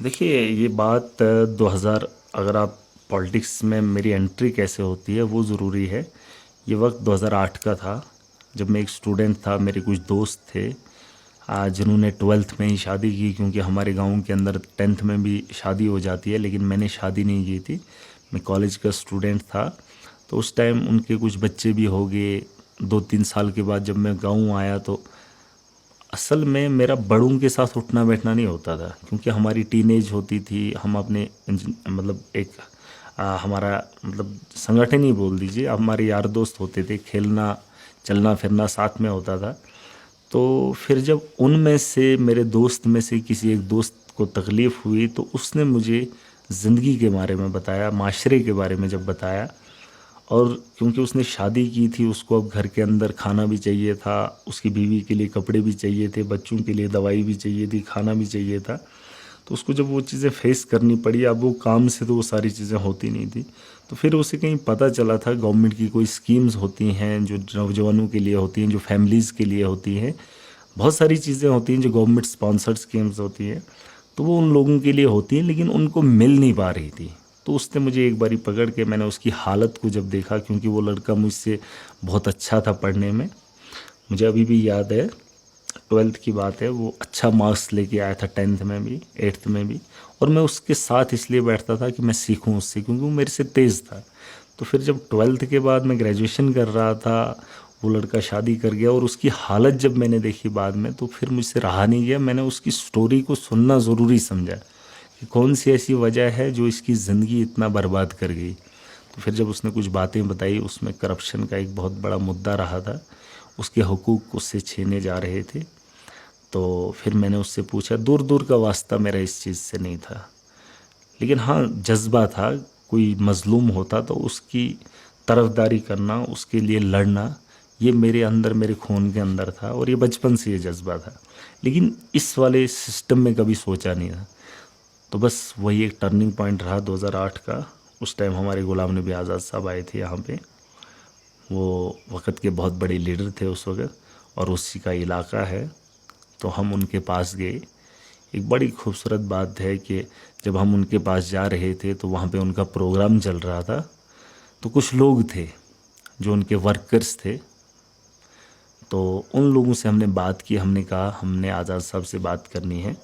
देखिए, ये बात 2000 अगर आप पॉलिटिक्स में मेरी एंट्री कैसे होती है वो ज़रूरी है। ये वक्त 2008 का था, जब मैं एक स्टूडेंट था। मेरे कुछ दोस्त थे जिन्होंने 12th में ही शादी की, क्योंकि हमारे गांव के अंदर 10th में भी शादी हो जाती है, लेकिन मैंने शादी नहीं की थी। मैं कॉलेज का स्टूडेंट था। तो उस टाइम उनके कुछ बच्चे भी हो गए। 2-3 साल के बाद जब मैं गाँव आया तो असल में मेरा बड़ों के साथ उठना बैठना नहीं होता था, क्योंकि हमारी टीनेज होती थी। हम अपने मतलब एक हमारा मतलब संगठन ही बोल दीजिए, हमारे यार दोस्त होते थे, खेलना चलना फिरना साथ में होता था। तो फिर जब उनमें से मेरे दोस्त में से किसी एक दोस्त को तकलीफ़ हुई तो उसने मुझे ज़िंदगी के बारे में बताया, माशरे के बारे में जब बताया। और क्योंकि उसने शादी की थी, उसको अब घर के अंदर खाना भी चाहिए था, उसकी बीवी के लिए कपड़े भी चाहिए थे, बच्चों के लिए दवाई भी चाहिए थी, खाना भी चाहिए था। तो उसको जब वो चीज़ें फेस करनी पड़ी, अब वो काम से तो वो सारी चीज़ें होती नहीं थी। तो फिर उसे कहीं पता चला था गवर्नमेंट की कोई स्कीम्स होती हैं जो नौजवानों के लिए होती हैं, जो फैमिलीज़ के लिए होती हैं। बहुत सारी चीज़ें होती हैं जो गवर्नमेंट स्पॉन्सर्ड स्कीम्स होती हैं, तो वो उन लोगों के लिए होती हैं, लेकिन उनको मिल नहीं पा रही थी। तो उसने मुझे एक बारी पकड़ के, मैंने उसकी हालत को जब देखा, क्योंकि वो लड़का मुझसे बहुत अच्छा था पढ़ने में। मुझे अभी भी याद है, 12th की बात है, वो अच्छा मार्क्स लेके आया था 10th में भी, 8th में भी। और मैं उसके साथ इसलिए बैठता था कि मैं सीखूं उससे, क्योंकि वो मेरे से तेज़ था। तो फिर जब 12th के बाद मैं ग्रेजुएशन कर रहा था, वो लड़का शादी कर गया, और उसकी हालत जब मैंने देखी बाद में, तो फिर मुझसे रहा नहीं गया। मैंने उसकी स्टोरी को सुनना ज़रूरी समझा कि कौन सी ऐसी वजह है जो इसकी ज़िंदगी इतना बर्बाद कर गई। तो फिर जब उसने कुछ बातें बताई, उसमें करप्शन का एक बहुत बड़ा मुद्दा रहा था, उसके हुकूक उससे छीने जा रहे थे। तो फिर मैंने उससे पूछा, दूर दूर का वास्ता मेरा इस चीज़ से नहीं था, लेकिन हाँ जज्बा था। कोई मज़लूम होता तो उसकी तरफदारी करना, उसके लिए लड़ना, ये मेरे अंदर, मेरे खून के अंदर था, और ये बचपन से ये जज्बा था। लेकिन इस वाले सिस्टम में कभी सोचा नहीं था। तो बस वही एक टर्निंग पॉइंट रहा 2008 का। उस टाइम हमारे गुलाम नबी आज़ाद साहब आए थे यहाँ पे। वो वक़्त के बहुत बड़े लीडर थे उस वक़्त, और उसी का इलाका है। तो हम उनके पास गए। एक बड़ी खूबसूरत बात है कि जब हम उनके पास जा रहे थे तो वहाँ पे उनका प्रोग्राम चल रहा था। तो कुछ लोग थे जो उनके वर्कर्स थे। तो उन लोगों से हमने बात की, हमने कहा हमने आज़ाद साहब से बात करनी है।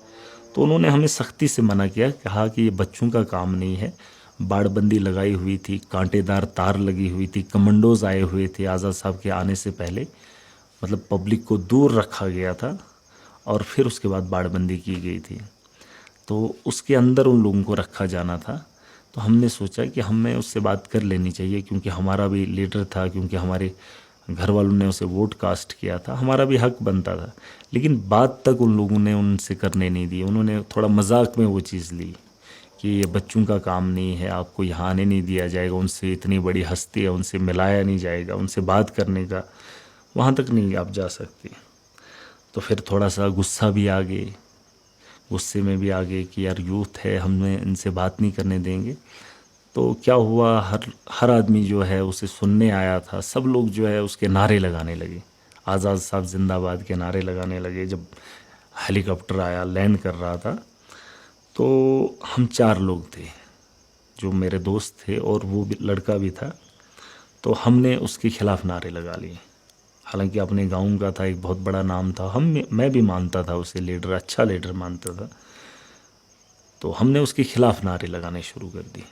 तो उन्होंने हमें सख्ती से मना किया, कहा कि ये बच्चों का काम नहीं है। बाड़बंदी लगाई हुई थी, कांटेदार तार लगी हुई थी, कमांडोज आए हुए थे आज़ाद साहब के आने से पहले। मतलब पब्लिक को दूर रखा गया था, और फिर उसके बाद बाड़बंदी की गई थी। तो उसके अंदर उन लोगों को रखा जाना था। तो हमने सोचा कि हमें उससे बात कर लेनी चाहिए, क्योंकि हमारा भी लीडर था, क्योंकि हमारे घर वालों ने उसे वोट कास्ट किया था, हमारा भी हक बनता था। लेकिन बात तक उन लोगों ने उनसे करने नहीं दी। उन्होंने थोड़ा मजाक में वो चीज़ ली कि ये बच्चों का काम नहीं है, आपको यहाँ आने नहीं दिया जाएगा, उनसे इतनी बड़ी हस्ती है, उनसे मिलाया नहीं जाएगा, उनसे बात करने का वहाँ तक नहीं आप जा सकते। तो फिर थोड़ा सा गुस्सा भी आ गए, गुस्से में भी आ गए कि यार यूथ है, हमें इनसे बात नहीं करने देंगे। तो क्या हुआ, हर हर आदमी जो है उसे सुनने आया था, सब लोग जो है उसके नारे लगाने लगे, आज़ाद साहब जिंदाबाद के नारे लगाने लगे। जब हेलीकॉप्टर आया, लैंड कर रहा था, तो हम 4 लोग थे, जो मेरे दोस्त थे और वो भी लड़का भी था। तो हमने उसके खिलाफ नारे लगा लिए। हालांकि अपने गांव का था, एक बहुत बड़ा नाम था, मैं भी मानता था उसे लीडर, अच्छा लीडर मानता था। तो हमने उसके खिलाफ नारे लगाने शुरू कर दिए।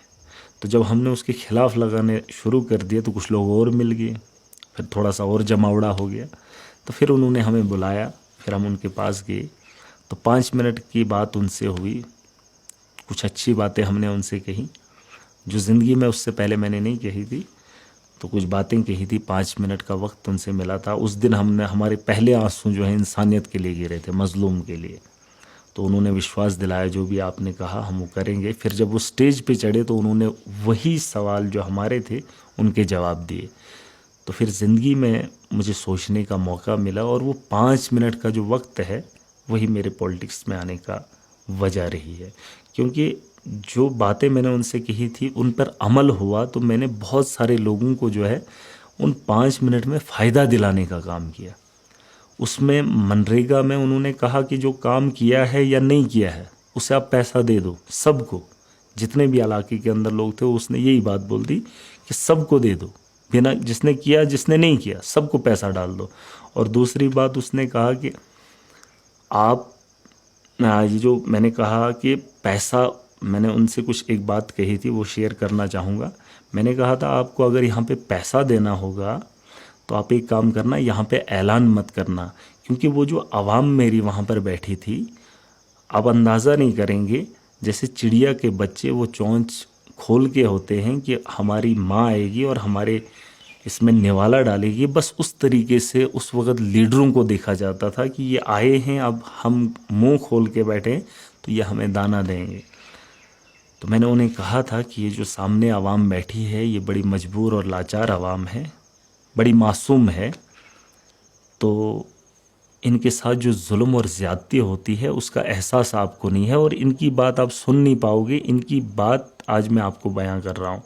तो जब हमने उसके खिलाफ लगाने शुरू कर दिए तो कुछ लोग और मिल गए, फिर थोड़ा सा और जमावड़ा हो गया। तो फिर उन्होंने हमें बुलाया, फिर हम उनके पास गए। तो 5 मिनट की बात उनसे हुई, कुछ अच्छी बातें हमने उनसे कही जो ज़िंदगी में उससे पहले मैंने नहीं कही थी। तो कुछ बातें कही थी, 5 मिनट का वक्त उनसे मिला था। उस दिन हमने, हमारे पहले आंसू जो है इंसानियत के लिए गिरे थे, मज़लूम के लिए। तो उन्होंने विश्वास दिलाया, जो भी आपने कहा हम वो करेंगे। फिर जब वो स्टेज पे चढ़े तो उन्होंने वही सवाल जो हमारे थे उनके जवाब दिए। तो फिर ज़िंदगी में मुझे सोचने का मौका मिला, और वो 5 मिनट का जो वक्त है वही मेरे पॉलिटिक्स में आने का वजह रही है। क्योंकि जो बातें मैंने उनसे कही थी उन पर अमल हुआ, तो मैंने बहुत सारे लोगों को जो है उन 5 मिनट में फ़ायदा दिलाने का काम किया। उसमें मनरेगा में उन्होंने कहा कि जो काम किया है या नहीं किया है, उसे आप पैसा दे दो सबको, जितने भी इलाके के अंदर लोग थे उसने यही बात बोल दी कि सबको दे दो, बिना जिसने किया जिसने नहीं किया सबको पैसा डाल दो। और दूसरी बात उसने कहा कि आप ये जो मैंने कहा कि पैसा, मैंने उनसे कुछ एक बात कही थी वो शेयर करना चाहूँगा। मैंने कहा था आपको अगर यहाँ पे पैसा देना होगा तो आप एक काम करना, यहाँ पे ऐलान मत करना, क्योंकि वो जो आवाम मेरी वहाँ पर बैठी थी, आप अंदाज़ा नहीं करेंगे, जैसे चिड़िया के बच्चे वो चोंच खोल के होते हैं कि हमारी माँ आएगी और हमारे इसमें निवाला डालेगी, बस उस तरीके से उस वक़्त लीडरों को देखा जाता था कि ये आए हैं, अब हम मुंह खोल के बैठे तो ये हमें दाना देंगे। तो मैंने उन्हें कहा था कि ये जो सामने आवाम बैठी है ये बड़ी मजबूर और लाचार आवाम है, बड़ी मासूम है, तो इनके साथ जो जुल्म और ज़्यादती होती है उसका एहसास आपको नहीं है और इनकी बात आप सुन नहीं पाओगे, इनकी बात आज मैं आपको बयां कर रहा हूँ।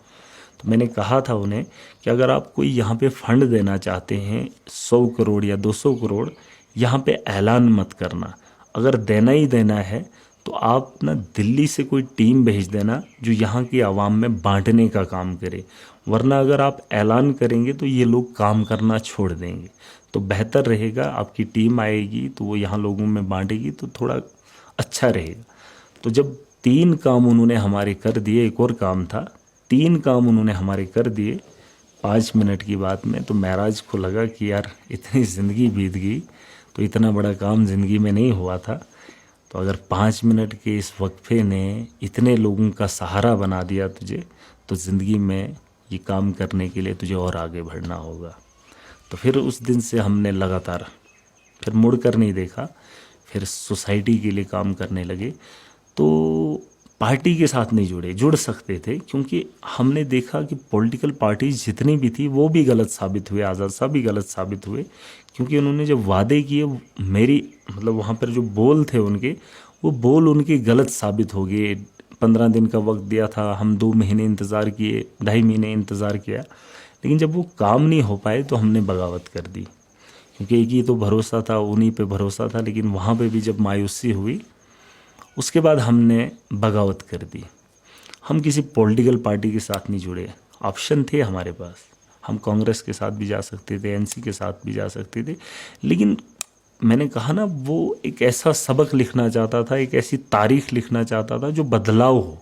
तो मैंने कहा था उन्हें कि अगर आप कोई यहाँ पे फंड देना चाहते हैं 100 करोड़ या 200 करोड़, यहाँ पे ऐलान मत करना, अगर देना ही देना है तो आप ना दिल्ली से कोई टीम भेज देना जो यहाँ की आवाम में बांटने का काम करे, वरना अगर आप ऐलान करेंगे तो ये लोग काम करना छोड़ देंगे। तो बेहतर रहेगा आपकी टीम आएगी तो वो यहाँ लोगों में बांटेगी तो थोड़ा अच्छा रहेगा। तो जब 3 काम उन्होंने हमारे कर दिए, एक और काम था, 3 काम उन्होंने हमारे कर दिए 5 मिनट की बात में, तो महराज को लगा कि यार इतनी ज़िंदगी बीत गई तो इतना बड़ा काम ज़िंदगी में नहीं हुआ था, तो अगर 5 मिनट के इस वक्फे ने इतने लोगों का सहारा बना दिया तुझे, तो ज़िंदगी में ये काम करने के लिए तुझे और आगे बढ़ना होगा। तो फिर उस दिन से हमने लगातार फिर मुड़ कर नहीं देखा, फिर सोसाइटी के लिए काम करने लगे। तो पार्टी के साथ नहीं जुड़ सकते थे, क्योंकि हमने देखा कि पॉलिटिकल पार्टीज जितनी भी थी वो भी गलत साबित हुए, आज़ाद साहब भी गलत साबित हुए, क्योंकि उन्होंने जब वादे किए मेरी मतलब वहाँ पर जो बोल थे उनके, वो बोल उनके गलत साबित हो गए। 15 दिन का वक्त दिया था, हम 2 महीने इंतज़ार किए, 2.5 महीने इंतज़ार किया, लेकिन जब वो काम नहीं हो पाए तो हमने बगावत कर दी, क्योंकि एक ही तो भरोसा था, उन्हीं पे भरोसा था। लेकिन वहाँ पे भी जब मायूसी हुई उसके बाद हमने बगावत कर दी। हम किसी पॉलिटिकल पार्टी के साथ नहीं जुड़े, ऑप्शन थे हमारे पास, हम कांग्रेस के साथ भी जा सकते थे, एनसी के साथ भी जा सकते थे, लेकिन मैंने कहा ना वो एक ऐसा सबक लिखना चाहता था, एक ऐसी तारीख लिखना चाहता था जो बदलाव हो।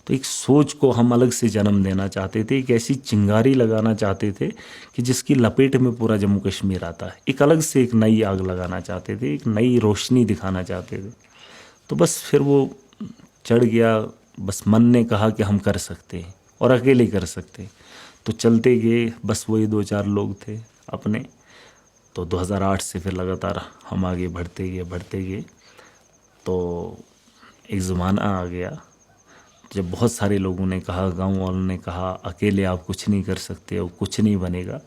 तो एक सोच को हम अलग से जन्म देना चाहते थे, एक ऐसी चिंगारी लगाना चाहते थे कि जिसकी लपेट में पूरा जम्मू कश्मीर आता है, एक अलग से एक नई आग लगाना चाहते थे, एक नई रोशनी दिखाना चाहते थे। तो बस फिर वो चढ़ गया, बस मन ने कहा कि हम कर सकते हैं और अकेले कर सकते हैं, तो चलते गए। बस वही 2-4 लोग थे अपने। तो 2008 से फिर लगातार हम आगे बढ़ते गए। तो एक ज़माना आ गया जब बहुत सारे लोगों ने कहा, गांव वालों ने कहा अकेले आप कुछ नहीं कर सकते हो, कुछ नहीं बनेगा।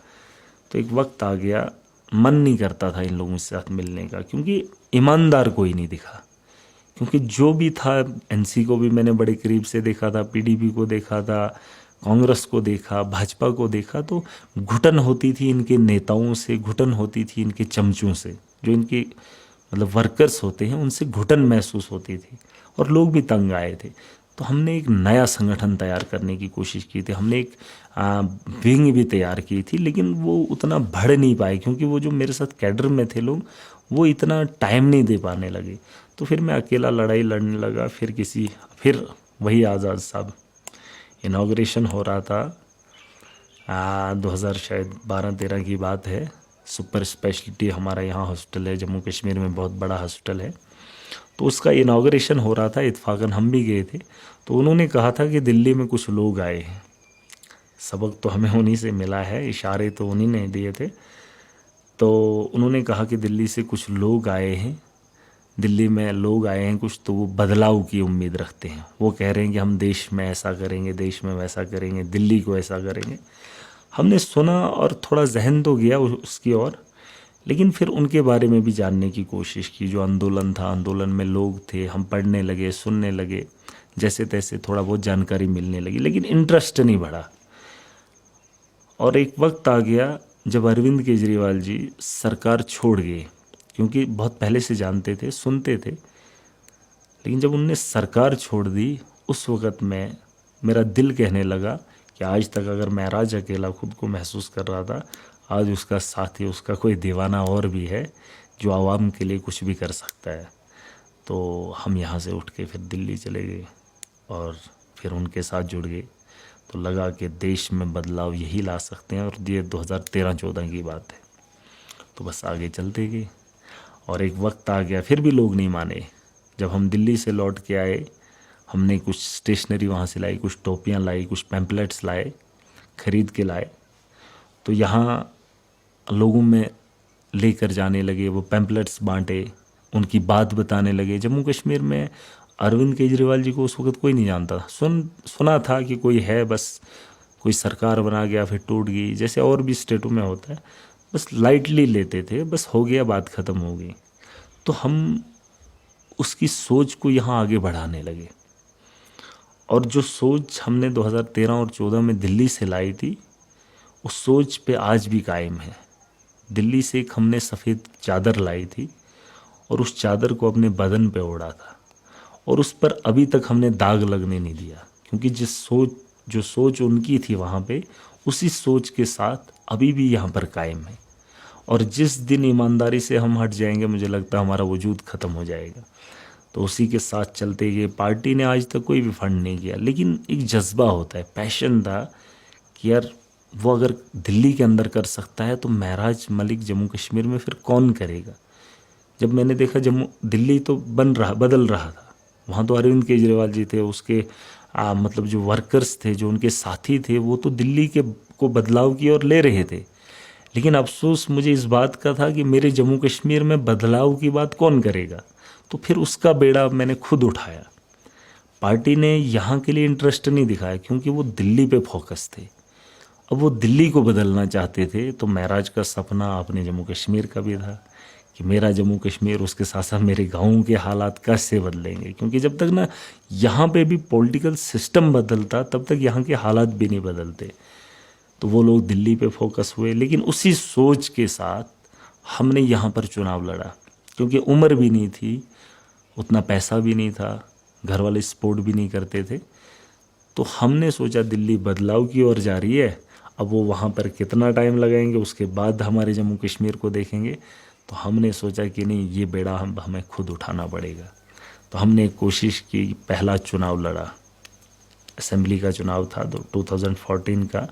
तो एक वक्त आ गया, मन नहीं करता था इन लोगों के साथ मिलने का, क्योंकि ईमानदार कोई नहीं दिखा। क्योंकि जो भी था, एनसी को भी मैंने बड़े करीब से देखा था, पीडीपी को देखा था, कांग्रेस को देखा, भाजपा को देखा, तो घुटन होती थी इनके नेताओं से, घुटन होती थी इनके चमचों से, जो इनके मतलब वर्कर्स होते हैं उनसे घुटन महसूस होती थी, और लोग भी तंग आए थे। तो हमने एक नया संगठन तैयार करने की कोशिश की थी, हमने एक विंग भी तैयार की थी, लेकिन वो उतना बढ़ नहीं पाए, क्योंकि वो जो मेरे साथ कैडर में थे लोग वो इतना टाइम नहीं दे पाने लगे। तो फिर मैं अकेला लड़ाई लड़ने लगा। फिर वही आज़ाद साहब, इनाग्रेशन हो रहा था 2000 शायद 12-13 की बात है। सुपर स्पेशलिटी हमारा यहाँ हॉस्पिटल है, जम्मू कश्मीर में बहुत बड़ा हॉस्पिटल है, तो उसका इनाग्रेशन हो रहा था। इत्फाकन हम भी गए थे। तो उन्होंने कहा था कि दिल्ली में कुछ लोग आए हैं, सबक तो हमें उन्हीं से मिला है, इशारे तो उन्हीं ने दिए थे। तो उन्होंने कहा कि दिल्ली से कुछ लोग आए हैं, दिल्ली में लोग आए हैं कुछ, तो वो बदलाव की उम्मीद रखते हैं, वो कह रहे हैं कि हम देश में ऐसा करेंगे, देश में वैसा करेंगे, दिल्ली को ऐसा करेंगे। हमने सुना और थोड़ा जहन तो गया उसकी ओर, लेकिन फिर उनके बारे में भी जानने की कोशिश की। जो आंदोलन था, आंदोलन में लोग थे, हम पढ़ने लगे, सुनने लगे, जैसे तैसे थोड़ा बहुत जानकारी मिलने लगी, लेकिन इंटरेस्ट नहीं बढ़ा। और एक वक्त आ गया जब अरविंद केजरीवाल जी सरकार छोड़ गए, क्योंकि बहुत पहले से जानते थे, सुनते थे, लेकिन जब उनने सरकार छोड़ दी, उस वक़्त में मेरा दिल कहने लगा कि आज तक अगर महराज अकेला खुद को महसूस कर रहा था, आज उसका साथी, उसका कोई दीवाना और भी है जो आवाम के लिए कुछ भी कर सकता है। तो हम यहाँ से उठ के फिर दिल्ली चले गए और फिर उनके साथ जुड़ गए। तो लगा कि देश में बदलाव यही ला सकते हैं, और ये 2013-14 की बात है। तो बस आगे चलते गए और एक वक्त आ गया, फिर भी लोग नहीं माने। जब हम दिल्ली से लौट के आए, हमने कुछ स्टेशनरी वहाँ से लाई, कुछ टोपियाँ लाई, कुछ पैम्पलेट्स लाए, खरीद के लाए। तो यहाँ लोगों में लेकर जाने लगे, वो पैम्पलेट्स बांटे, उनकी बात बताने लगे। जम्मू कश्मीर में अरविंद केजरीवाल जी को उस वक्त कोई नहीं जानता था। सुना था कि कोई है, बस कोई सरकार बना गया फिर टूट गई, जैसे और भी स्टेटों में होता है, बस लाइटली लेते थे, बस हो गया, बात ख़त्म हो गई। तो हम उसकी सोच को यहाँ आगे बढ़ाने लगे, और जो सोच हमने 2013 और 14 में दिल्ली से लाई थी, उस सोच पे आज भी कायम है। दिल्ली से एक हमने सफ़ेद चादर लाई थी और उस चादर को अपने बदन पे ओढ़ा था, और उस पर अभी तक हमने दाग लगने नहीं दिया, क्योंकि जो सोच उनकी थी वहाँ पे, उसी सोच के साथ अभी भी यहाँ पर कायम है। और जिस दिन ईमानदारी से हम हट जाएंगे, मुझे लगता है हमारा वजूद ख़त्म हो जाएगा। तो उसी के साथ चलते गए। पार्टी ने आज तक कोई भी फंड नहीं किया, लेकिन एक जज्बा होता है, पैशन था कि यार वो अगर दिल्ली के अंदर कर सकता है तो महराज मलिक जम्मू कश्मीर में फिर कौन करेगा। जब मैंने देखा दिल्ली तो बदल रहा था, वहाँ तो अरविंद केजरीवाल जी थे, उसके मतलब जो वर्कर्स थे, जो उनके साथी थे, वो तो दिल्ली के को बदलाव की ओर ले रहे थे। लेकिन अफसोस मुझे इस बात का था कि मेरे जम्मू कश्मीर में बदलाव की बात कौन करेगा। तो फिर उसका बेड़ा मैंने खुद उठाया। पार्टी ने यहाँ के लिए इंटरेस्ट नहीं दिखाया, क्योंकि वो दिल्ली पे फोकस थे। अब वो दिल्ली को बदलना चाहते थे, तो महराज का सपना अपने जम्मू कश्मीर का भी था कि मेरा जम्मू कश्मीर, उसके साथ साथ मेरे गाँव के हालात कैसे बदलेंगे, क्योंकि जब तक ना यहाँ पे भी पॉलिटिकल सिस्टम बदलता, तब तक यहाँ के हालात भी नहीं बदलते। तो वो लोग दिल्ली पे फोकस हुए, लेकिन उसी सोच के साथ हमने यहाँ पर चुनाव लड़ा, क्योंकि उम्र भी नहीं थी, उतना पैसा भी नहीं था, घर वाले सपोर्ट भी नहीं करते थे। तो हमने सोचा दिल्ली बदलाव की ओर जा रही है, अब वो वहाँ पर कितना टाइम लगाएंगे, उसके बाद हमारे जम्मू कश्मीर को देखेंगे। तो हमने सोचा कि नहीं, ये बेड़ा हमें खुद उठाना पड़ेगा। तो हमने एक कोशिश की, पहला चुनाव लड़ा, असेंबली का चुनाव था 2014 का।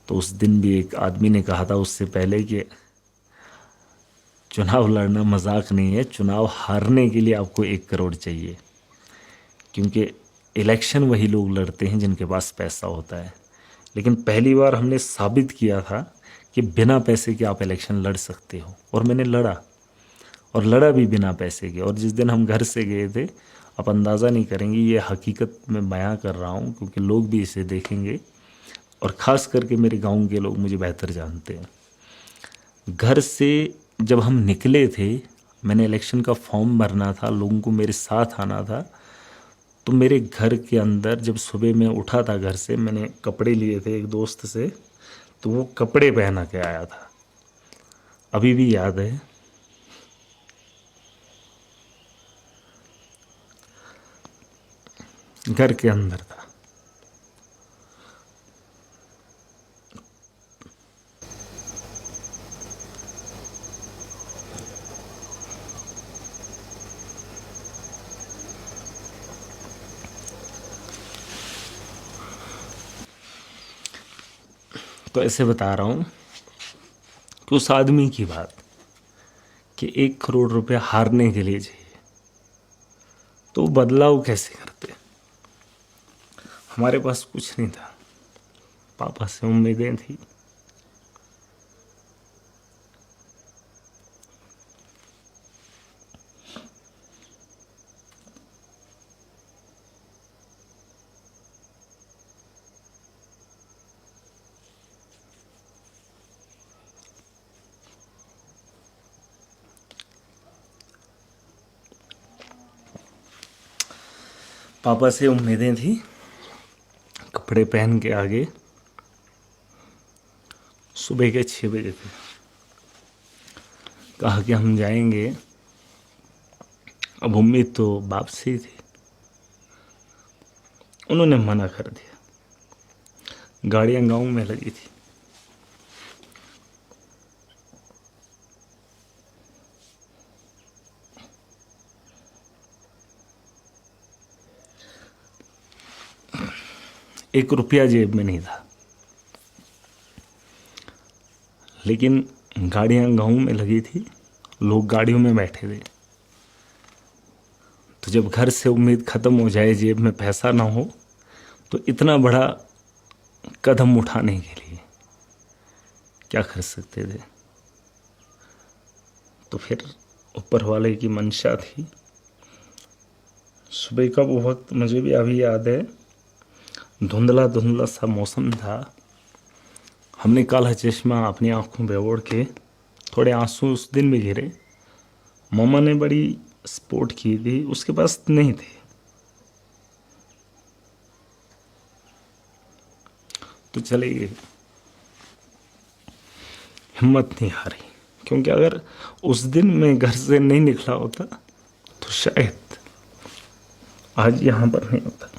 तो उस दिन भी एक आदमी ने कहा था उससे पहले कि चुनाव लड़ना मजाक नहीं है, चुनाव हारने के लिए आपको 1 करोड़ चाहिए, क्योंकि इलेक्शन वही लोग लड़ते हैं जिनके पास पैसा होता है। लेकिन पहली बार हमने साबित किया था कि बिना पैसे के आप इलेक्शन लड़ सकते हो, और मैंने लड़ा, और लड़ा भी बिना पैसे के। और जिस दिन हम घर से गए थे, आप अंदाज़ा नहीं करेंगे, ये हकीकत मैं बयां कर रहा हूँ क्योंकि लोग भी इसे देखेंगे, और ख़ास करके मेरे गांव के लोग मुझे बेहतर जानते हैं। घर से जब हम निकले थे, मैंने इलेक्शन का फॉर्म भरना था, लोगों को मेरे साथ आना था। तो मेरे घर के अंदर जब सुबह मैं उठा था घर से, मैंने कपड़े लिए थे एक दोस्त से, तो वो कपड़े पहना के आया था, अभी भी याद है। घर के अंदर था। तो ऐसे बता रहा हूँ कि उस आदमी की बात, कि 1 करोड़ रुपया हारने के लिए चाहिए, तो वो बदलाव कैसे करते। हमारे पास कुछ नहीं था, पापा से उम्मीदें थी। पापा से उम्मीदें थी, कपड़े पहन के आगे, सुबह के 6 बजे थे, कहा कि हम जाएंगे अब उम्मीद तो बाप से ही थी, उन्होंने मना कर दिया। गाड़ियाँ गांव में लगी थी। एक रुपया जेब में नहीं था, लेकिन गाड़ियाँ गांव में लगी थी, लोग गाड़ियों में बैठे थे। तो जब घर से उम्मीद ख़त्म हो जाए, जेब में पैसा ना हो, तो इतना बड़ा कदम उठाने के लिए क्या कर सकते थे। तो फिर ऊपर वाले की मंशा थी। सुबह का वो वक्त मुझे भी अभी याद है, धुंधला धुंधला सा मौसम था। हमने काला चश्मा अपनी आंखों पे ओढ़ के, थोड़े आंसू उस दिन भी गिरे। मामा ने बड़ी सपोर्ट की थी, उसके पास नहीं थे, तो चले गए। हिम्मत नहीं हारी, क्योंकि अगर उस दिन मैं घर से नहीं निकला होता तो शायद आज यहाँ पर नहीं होता।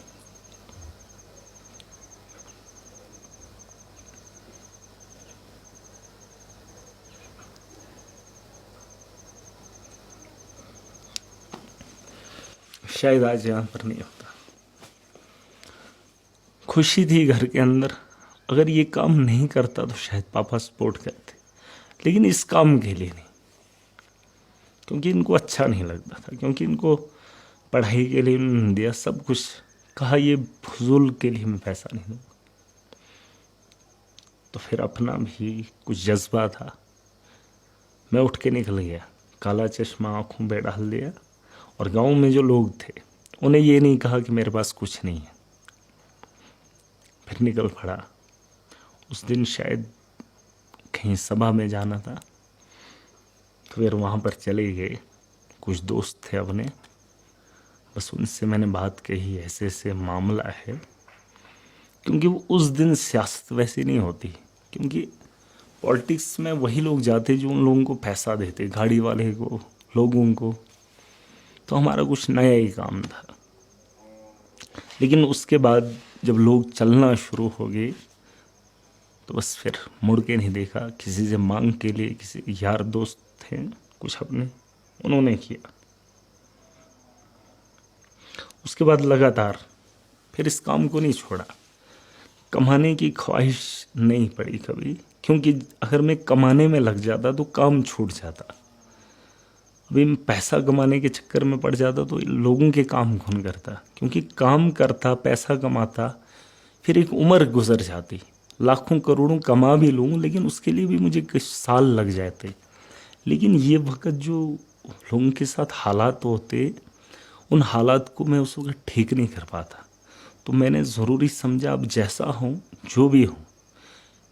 शायद आज यहाँ पर नहीं होता। खुशी थी घर के अंदर, अगर ये काम नहीं करता तो शायद पापा सपोर्ट करते, लेकिन इस काम के लिए नहीं, क्योंकि इनको अच्छा नहीं लगता था, क्योंकि इनको पढ़ाई के लिए उन्होंने दिया सब कुछ, कहा ये फजूल के लिए मैं पैसा नहीं दूंगा। तो फिर अपना भी कुछ जज्बा था, मैं उठ के निकल गया, काला चश्मा आंखों पे डाल दिया। और गांव में जो लोग थे उन्हें ये नहीं कहा कि मेरे पास कुछ नहीं है, फिर निकल पड़ा। उस दिन शायद कहीं सभा में जाना था, तो फिर वहाँ पर चले गए। कुछ दोस्त थे अपने, बस उनसे मैंने बात कही, ऐसे ऐसे मामला है। क्योंकि वो उस दिन सियासत वैसी नहीं होती, क्योंकि पॉलिटिक्स में वही लोग जाते जो उन लोगों को पैसा देते, गाड़ी वाले को, लोगों को। तो हमारा कुछ नया ही काम था। लेकिन उसके बाद जब लोग चलना शुरू हो गए, तो बस फिर मुड़ के नहीं देखा। किसी से मांग के लिए, किसी यार दोस्त थे कुछ अपने, उन्होंने किया। उसके बाद लगातार फिर इस काम को नहीं छोड़ा। कमाने की ख्वाहिश नहीं पड़ी कभी, क्योंकि अगर मैं कमाने में लग जाता तो काम छूट जाता। अभी मैं पैसा कमाने के चक्कर में पड़ जाता तो लोगों के काम कौन करता, क्योंकि काम करता, पैसा कमाता, फिर एक उम्र गुजर जाती। लाखों करोड़ों कमा भी लूँ, लेकिन उसके लिए भी मुझे कुछ साल लग जाते। लेकिन ये वक्त जो लोगों के साथ हालात होते, उन हालात को मैं उस वक्त ठीक नहीं कर पाता। तो मैंने ज़रूरी समझा, अब जैसा हूँ, जो भी हूँ,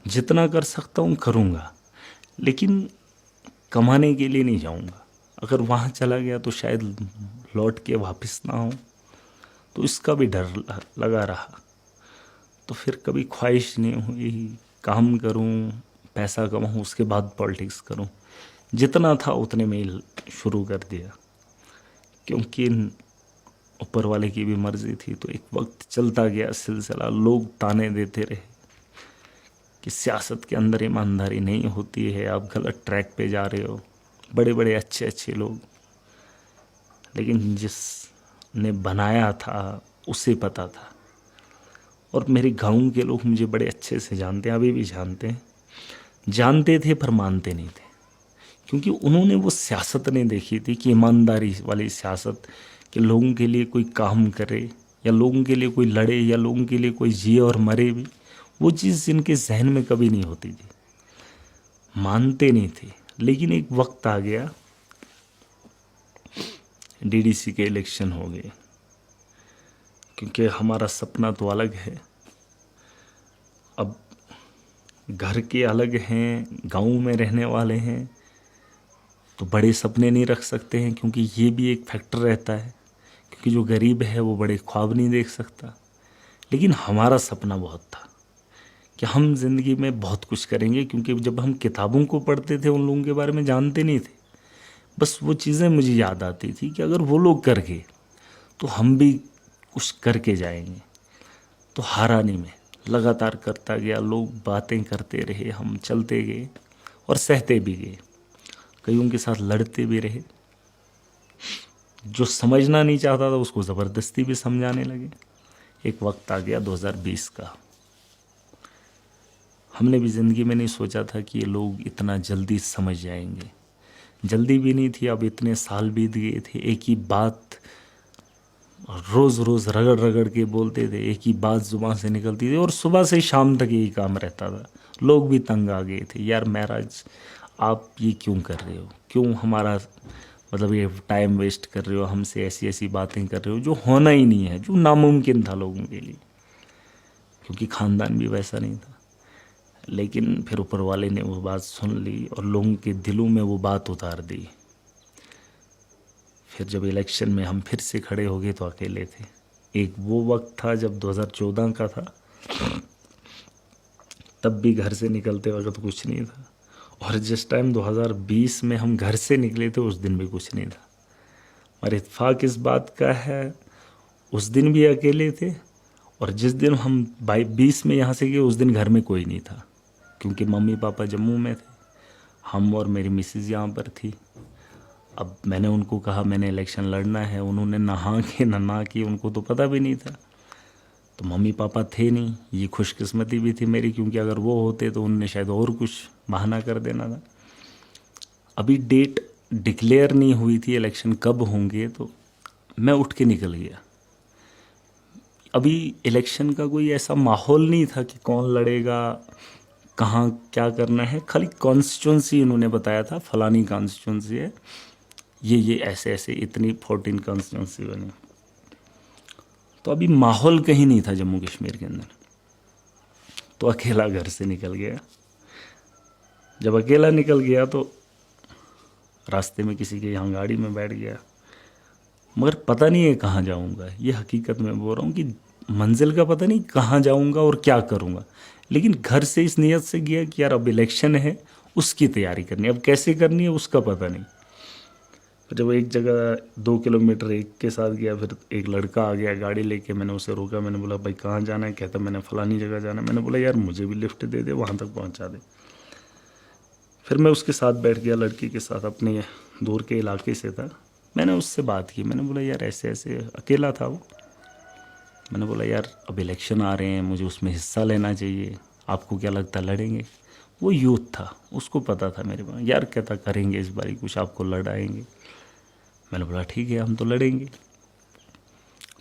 जितना कर सकता हूँ करूँगा, लेकिन कमाने के लिए नहीं जाऊँगा। अगर वहाँ चला गया तो शायद लौट के वापस ना हो, तो इसका भी डर लगा रहा। तो फिर कभी ख्वाहिश नहीं हुई काम करूं, पैसा कमाऊं, उसके बाद पॉलिटिक्स करूं। जितना था उतने में ही शुरू कर दिया, क्योंकि ऊपर वाले की भी मर्जी थी। तो एक वक्त चलता गया सिलसिला, लोग ताने देते रहे कि सियासत के अंदर ईमानदारी नहीं होती है, आप गलत ट्रैक पे जा रहे हो। बड़े बड़े अच्छे अच्छे लोग, लेकिन जिसने बनाया था उसे पता था। और मेरे गांव के लोग मुझे बड़े अच्छे से जानते हैं, अभी भी जानते हैं, जानते थे पर मानते नहीं थे, क्योंकि उन्होंने वो सियासत नहीं देखी थी कि ईमानदारी वाली सियासत, कि लोगों के लिए कोई काम करे, या लोगों के लिए कोई लड़े, या लोगों के लिए कोई जिए और मरे भी। वो चीज़ जिनके जहन में कभी नहीं होती थी, मानते नहीं थे। लेकिन एक वक्त आ गया, डीडीसी के इलेक्शन हो गए, क्योंकि हमारा सपना तो अलग है। अब घर के अलग हैं, गांव में रहने वाले हैं, तो बड़े सपने नहीं रख सकते हैं, क्योंकि ये भी एक फैक्टर रहता है, क्योंकि जो गरीब है वो बड़े ख्वाब नहीं देख सकता। लेकिन हमारा सपना बहुत था कि हम ज़िंदगी में बहुत कुछ करेंगे, क्योंकि जब हम किताबों को पढ़ते थे उन लोगों के बारे में जानते नहीं थे। बस वो चीज़ें मुझे याद आती थी कि अगर वो लोग कर गए तो हम भी कुछ करके जाएंगे। तो हारा नहीं मैं, लगातार करता गया, लोग बातें करते रहे, हम चलते गए और सहते भी गए, कईयों के साथ लड़ते भी रहे। जो समझना नहीं चाहता था उसको ज़बरदस्ती भी समझाने लगे। एक वक्त आ गया 2020 का, हमने भी ज़िंदगी में नहीं सोचा था कि ये लोग इतना जल्दी समझ जाएंगे। जल्दी भी नहीं थी, अब इतने साल बीत गए थे, एक ही बात रोज़ रोज़ रगड़ रगड़ के बोलते थे, एक ही बात ज़ुबान से निकलती थी और सुबह से शाम तक यही काम रहता था। लोग भी तंग आ गए थे, यार महाराज आप ये क्यों कर रहे हो, क्यों हमारा मतलब ये टाइम वेस्ट कर रहे हो, हमसे ऐसी ऐसी बातें कर रहे हो जो होना ही नहीं है, जो नामुमकिन था लोगों के लिए, क्योंकि ख़ानदान भी वैसा नहीं था। लेकिन फिर ऊपर वाले ने वो बात सुन ली और लोगों के दिलों में वो बात उतार दी। फिर जब इलेक्शन में हम फिर से खड़े हो गए तो अकेले थे। एक वो वक्त था जब 2014 का था, तब भी घर से निकलते वक्त कुछ नहीं था, और जिस टाइम 2020 में हम घर से निकले थे उस दिन भी कुछ नहीं था। और इत्फाक इस बात का है, उस दिन भी अकेले थे, और जिस दिन हम 20 में यहाँ से गए उस दिन घर में कोई नहीं था, क्योंकि मम्मी पापा जम्मू में थे, हम और मेरी मिसेज़ यहाँ पर थी। अब मैंने उनको कहा मैंने इलेक्शन लड़ना है, उन्होंने ना हाँ की ना की, उनको तो पता भी नहीं था। तो मम्मी पापा थे नहीं, ये खुशकिस्मती भी थी मेरी, क्योंकि अगर वो होते तो उनने शायद और कुछ बहाना कर देना था। अभी डेट डिक्लेयर नहीं हुई थी इलेक्शन कब होंगे, तो मैं उठ के निकल गया। अभी इलेक्शन का कोई ऐसा माहौल नहीं था कि कौन लड़ेगा, कहाँ क्या करना है, खाली कॉन्स्टिट्यूंसी उन्होंने बताया था, फलानी कॉन्स्टिट्यूंसी है, ये ऐसे ऐसे इतनी 14 कॉन्स्टिट्यूंसी बनी। तो अभी माहौल कहीं नहीं था जम्मू कश्मीर के अंदर, तो अकेला घर से निकल गया। जब अकेला निकल गया तो रास्ते में किसी के यहाँ गाड़ी में बैठ गया, मगर पता नहीं है कहाँ जाऊँगा। ये हकीकत में बोल रहा हूँ कि मंजिल का पता नहीं कहाँ जाऊँगा और क्या करूँगा, लेकिन घर से इस नीयत से गया कि यार अब इलेक्शन है, उसकी तैयारी करनी है, अब कैसे करनी है उसका पता नहीं। फिर जब एक जगह 2 किलोमीटर एक के साथ गया, फिर एक लड़का आ गया गाड़ी लेके, मैंने उसे रोका, मैंने बोला भाई कहाँ जाना है, कहता मैंने फ़लानी जगह जाना है। मैंने बोला यार मुझे भी लिफ्ट दे दे, वहाँ तक पहुँचा दे। फिर मैं उसके साथ बैठ गया, लड़की के साथ, अपने दूर के इलाके से था। मैंने उससे बात की, मैंने बोला यार ऐसे ऐसे, अकेला था वो। मैंने बोला यार अब इलेक्शन आ रहे हैं, मुझे उसमें हिस्सा लेना चाहिए, आपको क्या लगता है लड़ेंगे? वो यूथ था, उसको पता था मेरे पास। यार कहता करेंगे इस बारी कुछ, आपको लड़ाएंगे। मैंने बोला ठीक है हम तो लड़ेंगे।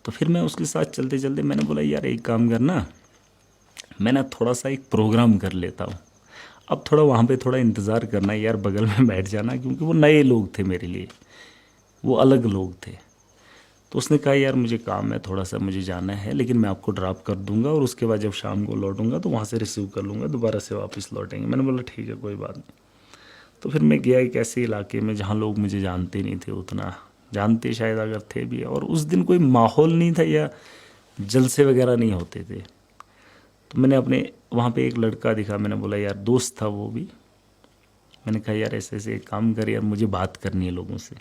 तो फिर मैं उसके साथ चलते चलते मैंने बोला यार एक काम करना, मैं ना थोड़ा सा एक प्रोग्राम कर लेता हूँ, अब थोड़ा वहाँ पे थोड़ा इंतज़ार करना है यार, बगल में बैठ जाना, क्योंकि वो नए लोग थे मेरे लिए, वो अलग लोग थे। तो उसने कहा यार मुझे काम है, थोड़ा सा मुझे जाना है, लेकिन मैं आपको ड्रॉप कर दूंगा और उसके बाद जब शाम को लौटूंगा तो वहाँ से रिसीव कर लूँगा, दोबारा से वापस लौटेंगे। मैंने बोला ठीक है कोई बात नहीं। तो फिर मैं गया एक ऐसे इलाके में जहाँ लोग मुझे जानते नहीं थे, उतना जानते शायद अगर थे भी, और उस दिन कोई माहौल नहीं था या जलसे वगैरह नहीं होते थे। तो मैंने अपने वहाँ पे एक लड़का दिखा, मैंने बोला यार दोस्त था वो भी, मैंने कहा यार ऐसे ऐसे एक काम कर यार, मुझे बात करनी है लोगों से।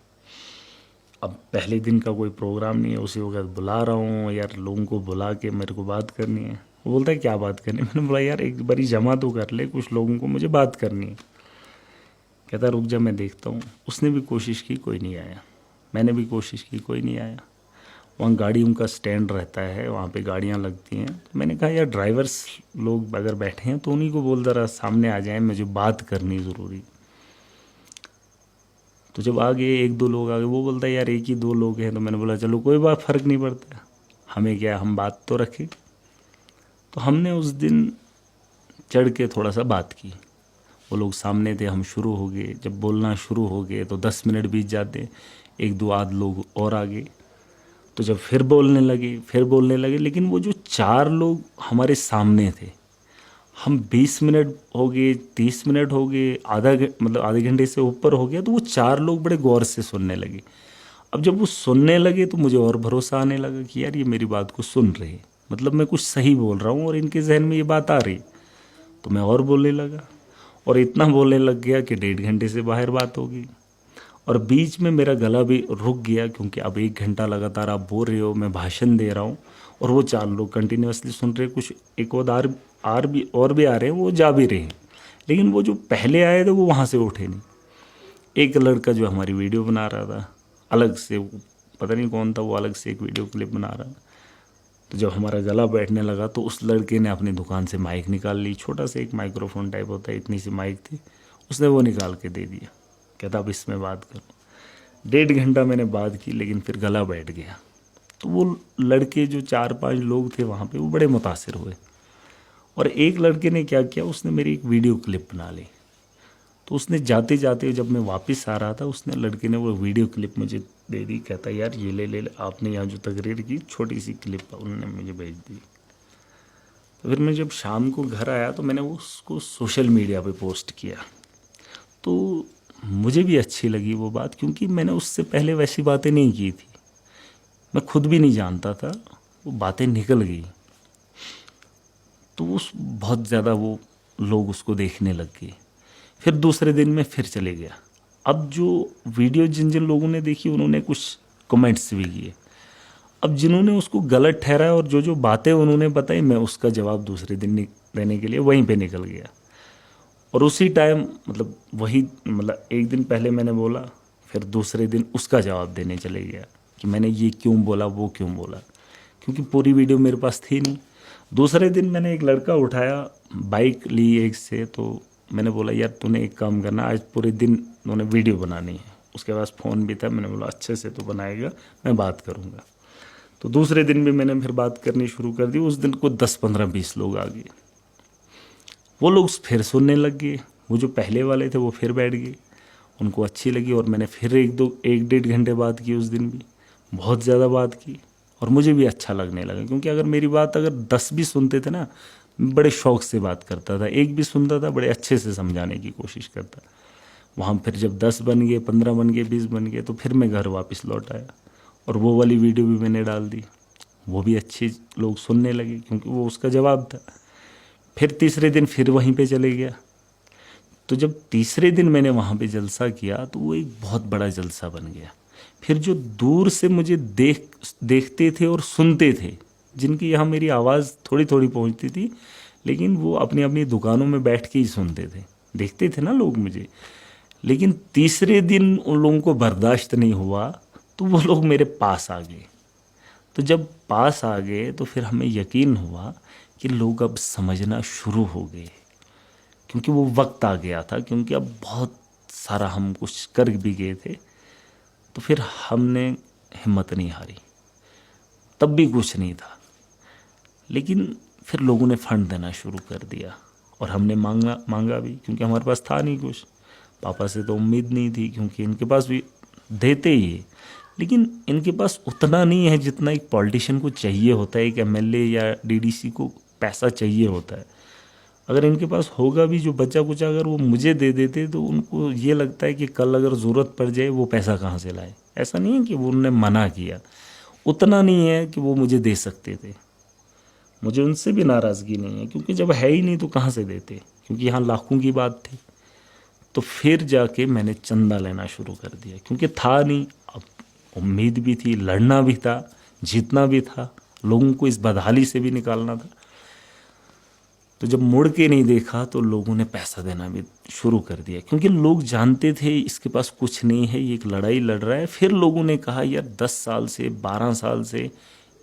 अब पहले दिन का कोई प्रोग्राम नहीं है, उसी वक्त बुला रहा हूँ यार, लोगों को बुला के मेरे को बात करनी है। वो बोलता है क्या बात करनी है? मैंने बोला यार एक बारी जमा तो कर ले, कुछ लोगों को मुझे बात करनी है। कहता रुक जा मैं देखता हूँ। उसने भी कोशिश की, कोई नहीं आया। मैंने भी कोशिश की, कोई नहीं आया। वहाँ गाड़ियों का स्टैंड रहता है, वहाँ पे गाड़ियाँ लगती हैं। तो मैंने कहा यार ड्राइवर्स लोग अगर बैठे हैं तो उन्हीं को बोल ज़रा सामने आ जाएं, मुझे बात करनी ज़रूरी। तो जब आगे एक दो लोग आ गए, वो बोलता है यार एक ही दो लोग हैं। तो मैंने बोला चलो कोई बात, फ़र्क नहीं पड़ता, हमें क्या, हम बात तो रखें। तो हमने उस दिन चढ़ के थोड़ा सा बात की। वो लोग सामने थे, हम शुरू हो गए। जब बोलना शुरू हो गए तो 10 मिनट बीत जाते, एक दो आध लोग और आ गए। तो जब फिर बोलने लगे, लेकिन वो जो 4 लोग हमारे सामने थे, हम 20 मिनट हो गए, 30 मिनट हो गए, मतलब आधे घंटे से ऊपर हो गया, तो वो 4 लोग बड़े गौर से सुनने लगे। अब जब वो सुनने लगे तो मुझे और भरोसा आने लगा कि यार ये मेरी बात को सुन रहे, मतलब मैं कुछ सही बोल रहा हूँ और इनके जहन में ये बात आ रही। तो मैं और बोलने लगा, और इतना बोलने लग गया कि 1.5 घंटे से बाहर बात होगी। और बीच में मेरा गला भी रुक गया, क्योंकि अब 1 घंटा लगातार आप बोल रहे हो, मैं भाषण दे रहा हूँ और वो 4 लोग कंटिन्यूअसली सुन रहे, कुछ एक और भी आ रहे हैं, वो जा भी रहे हैं, लेकिन वो जो पहले आए थे वो वहाँ से उठे नहीं। एक लड़का जो हमारी वीडियो बना रहा था अलग से, वो पता नहीं कौन था, वो अलग से एक वीडियो क्लिप बना रहा। तो जब हमारा गला बैठने लगा तो उस लड़के ने अपनी दुकान से माइक निकाल ली, छोटा सा एक माइक्रोफोन टाइप होता है, इतनी सी माइक थी, उसने वो निकाल के दे दिया, कहता अब इसमें बात करो। 1.5 घंटा मैंने बात की, लेकिन फिर गला बैठ गया। तो वो लड़के जो 4-5 लोग थे वहाँ पे, वो बड़े मुतासिर हुए। और एक लड़के ने क्या किया, उसने मेरी एक वीडियो क्लिप बना ली। तो उसने जाते जाते जब मैं वापस आ रहा था, उसने लड़के ने वो वीडियो क्लिप मुझे दे दी, कहता यार ये ले आपने यहाँ जो तकरीर की छोटी सी क्लिप उन्होंने मुझे भेज दी। तो फिर मैं जब शाम को घर आया तो मैंने उसको सोशल मीडिया पे पोस्ट किया। तो मुझे भी अच्छी लगी वो बात, क्योंकि मैंने उससे पहले वैसी बातें नहीं की थी, मैं खुद भी नहीं जानता था, वो बातें निकल गई। तो उस बहुत ज़्यादा वो लोग उसको देखने लग गए। फिर दूसरे दिन में फिर चले गया। अब जो वीडियो जिन जिन लोगों ने देखी उन्होंने कुछ कमेंट्स भी किए। अब जिन्होंने उसको गलत ठहराया और जो जो बातें उन्होंने बताई, मैं उसका जवाब दूसरे दिन देने के लिए वहीं पे निकल गया। और उसी टाइम मतलब एक दिन पहले मैंने बोला, फिर दूसरे दिन उसका जवाब देने चले गया कि मैंने ये क्यों बोला, वो क्यों बोला, क्योंकि पूरी वीडियो मेरे पास थी नहीं। दूसरे दिन मैंने एक लड़का उठाया, बाइक ली एक से, तो मैंने बोला यार तूने एक काम करना, आज पूरे दिन तूने वीडियो बनानी है। उसके पास फ़ोन भी था, मैंने बोला अच्छे से तो बनाएगा, मैं बात करूँगा। तो दूसरे दिन भी मैंने फिर बात करनी शुरू कर दी। उस दिन को 10-15-20 लोग आ गए। वो लोग फिर सुनने लग गए, वो जो पहले वाले थे वो फिर बैठ गए, उनको अच्छी लगी। और मैंने फिर 1-1.5 घंटे बात की, उस दिन भी बहुत ज़्यादा बात की, और मुझे भी अच्छा लगने लगा। क्योंकि अगर मेरी बात अगर 10 भी सुनते थे ना, बड़े शौक से बात करता था, एक भी सुनता था बड़े अच्छे से समझाने की कोशिश करता। वहाँ फिर जब 10 बन गए, 15 बन गए, 20 बन गए, तो फिर मैं घर वापस लौट आया और वो वाली वीडियो भी मैंने डाल दी। वो भी अच्छे लोग सुनने लगे, क्योंकि वो उसका जवाब था। फिर तीसरे दिन फिर वहीं पे चले गया। तो जब तीसरे दिन मैंने वहाँ पे जलसा किया तो वो एक बहुत बड़ा जलसा बन गया। फिर जो दूर से मुझे देखते थे और सुनते थे, जिनकी यहाँ मेरी आवाज़ थोड़ी थोड़ी पहुँचती थी, लेकिन वो अपनी अपनी दुकानों में बैठ के ही सुनते थे, देखते थे ना लोग मुझे। लेकिन तीसरे दिन उन लोगों को बर्दाश्त नहीं हुआ, तो वो लोग मेरे पास आ गए। तो जब पास आ गए तो फिर हमें यकीन हुआ कि लोग अब समझना शुरू हो गए, क्योंकि वो वक्त आ गया था, क्योंकि अब बहुत सारा हम कुछ कर भी गए थे। तो फिर हमने हिम्मत नहीं हारी, तब भी कुछ नहीं था, लेकिन फिर लोगों ने फंड देना शुरू कर दिया और हमने मांगा भी, क्योंकि हमारे पास था नहीं कुछ। पापा से तो उम्मीद नहीं थी, क्योंकि इनके पास भी देते ही है, लेकिन इनके पास उतना नहीं है जितना एक पॉलिटिशियन को चाहिए होता है, एक एमएलए या डीडीसी को पैसा चाहिए होता है। अगर इनके पास होगा भी जो बचा कुचा, अगर वो मुझे दे देते तो उनको ये लगता है कि कल अगर ज़रूरत पड़ जाए वो पैसा कहाँ से लाए। ऐसा नहीं है कि वो उन्होंने मना किया, उतना नहीं है कि वो मुझे दे सकते थे। मुझे उनसे भी नाराज़गी नहीं है, क्योंकि जब है ही नहीं तो कहाँ से देते, क्योंकि यहाँ लाखों की बात थी। तो फिर जाके मैंने चंदा लेना शुरू कर दिया, क्योंकि था नहीं, अब उम्मीद भी थी, लड़ना भी था, जीतना भी था, लोगों को इस बदहाली से भी निकालना था। तो जब मुड़ के नहीं देखा तो लोगों ने पैसा देना भी शुरू कर दिया, क्योंकि लोग जानते थे इसके पास कुछ नहीं है, ये एक लड़ाई लड़ रहा है। फिर लोगों ने कहा यार 10 साल से, 12 साल से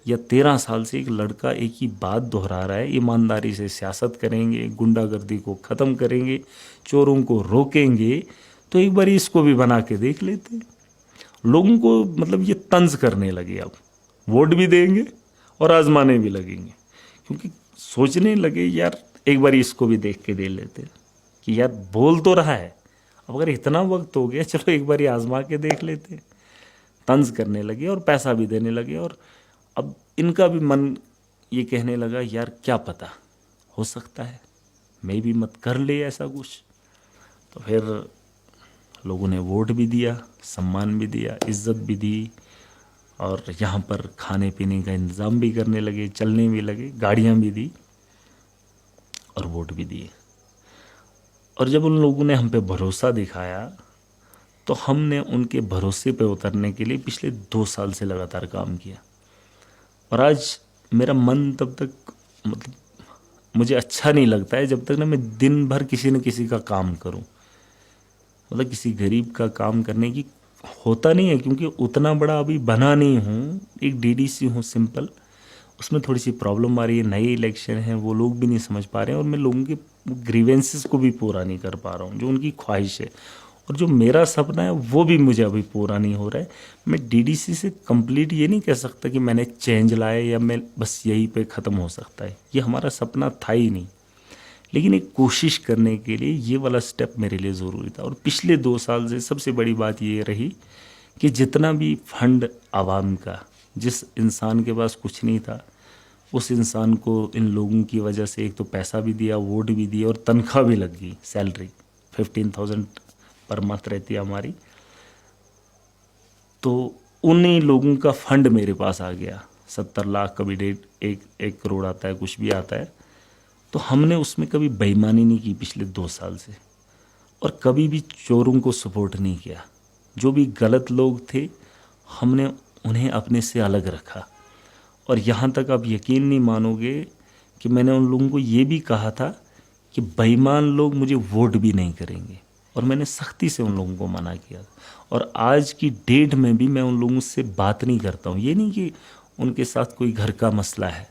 या 13 साल से एक लड़का एक ही बात दोहरा रहा है, ईमानदारी से सियासत करेंगे, गुंडागर्दी को ख़त्म करेंगे, चोरों को रोकेंगे, तो एक बार इसको भी बना के देख लेते। लोगों को मतलब ये तंज करने लगे, अब वोट भी देंगे और आजमाने भी लगेंगे, क्योंकि सोचने लगे यार एक बार इसको भी देख के दे लेते कि यार बोल तो रहा है, अब अगर इतना वक्त हो गया चलो एक बार आजमा के देख लेते। तंज करने लगे और पैसा भी देने लगे, और अब इनका भी मन ये कहने लगा यार क्या पता, हो सकता है मैं भी मत कर ले ऐसा कुछ। तो फिर लोगों ने वोट भी दिया, सम्मान भी दिया, इज्जत भी दी, और यहाँ पर खाने पीने का इंतज़ाम भी करने लगे, चलने भी लगे, गाड़ियाँ भी दी और वोट भी दिए। और जब उन लोगों ने हम पे भरोसा दिखाया तो हमने उनके भरोसे पे उतरने के लिए पिछले 2 साल से लगातार काम किया। और आज मेरा मन तब तक, मतलब मुझे अच्छा नहीं लगता है जब तक ना मैं दिन भर किसी न किसी का काम करूं। मतलब किसी गरीब का काम करने की होता नहीं है, क्योंकि उतना बड़ा अभी बना नहीं हूँ, एक डीडीसी हूँ सिंपल। उसमें थोड़ी सी प्रॉब्लम आ रही है, नए इलेक्शन हैं, वो लोग भी नहीं समझ पा रहे हैं, और मैं लोगों के ग्रीवेंसेस को भी पूरा नहीं कर पा रहा हूँ, जो उनकी ख्वाहिश है। और जो मेरा सपना है वो भी मुझे अभी पूरा नहीं हो रहा है। मैं डीडीसी से कंप्लीट ये नहीं कह सकता कि मैंने चेंज लाया या मैं बस यहीं पे ख़त्म हो सकता है, ये हमारा सपना था ही नहीं। लेकिन एक कोशिश करने के लिए ये वाला स्टेप मेरे लिए ज़रूरी था। और पिछले 2 साल से सबसे बड़ी बात ये रही कि जितना भी फंड आवाम का, जिस इंसान के पास कुछ नहीं था, उस इंसान को इन लोगों की वजह से एक तो पैसा भी दिया, वोट भी दिया, और तनख्वाह भी लग गई। सैलरी 15,000 पर मंथ रहती है हमारी। तो उन्हीं लोगों का फंड मेरे पास आ गया, 70 लाख, कभी 1 करोड़ आता है, कुछ भी आता है। तो हमने उसमें कभी बेईमानी नहीं की पिछले 2 साल से, और कभी भी चोरों को सपोर्ट नहीं किया। जो भी गलत लोग थे हमने उन्हें अपने से अलग रखा। और यहाँ तक आप यकीन नहीं मानोगे कि मैंने उन लोगों को ये भी कहा था कि बेईमान लोग मुझे वोट भी नहीं करेंगे, और मैंने सख्ती से उन लोगों को मना किया। और आज की डेट में भी मैं उन लोगों से बात नहीं करता हूँ। ये नहीं कि उनके साथ कोई घर का मसला है,